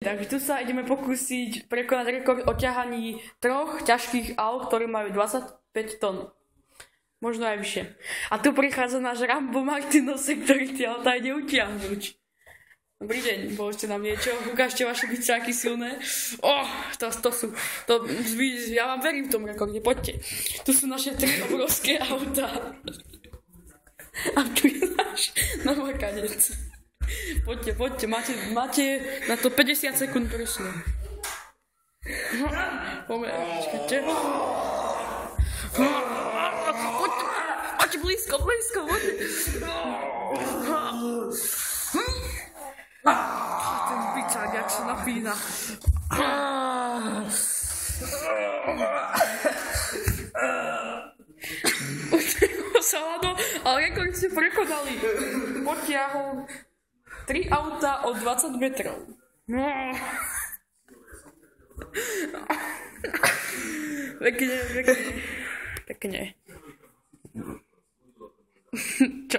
takže tu sa ideme pokúsiť prekonať rekord o ťahaní 3 ťažkých aut, ktoré majú 25 tón. Možno aj vyššie. A tu prichádza náš Rambo Martinose, ktorý tie autá ide utiahnuť. Dobrý deň, povedzte nám niečo, ukážte vaše bicáky silné. Ja vám verím v tom rekorde, poďte. Tu sú naše 3 obrovské autá. A tu je náš namakanec. Poďte, máte na to 50 sekúnd presne. Počkajte. Poďte blízko, poďte. Ten bicák, jak sa napína. Salado, ale rekord ste prekonali. Potiahol 3 auta o 20 metrov. Pekne. Čo?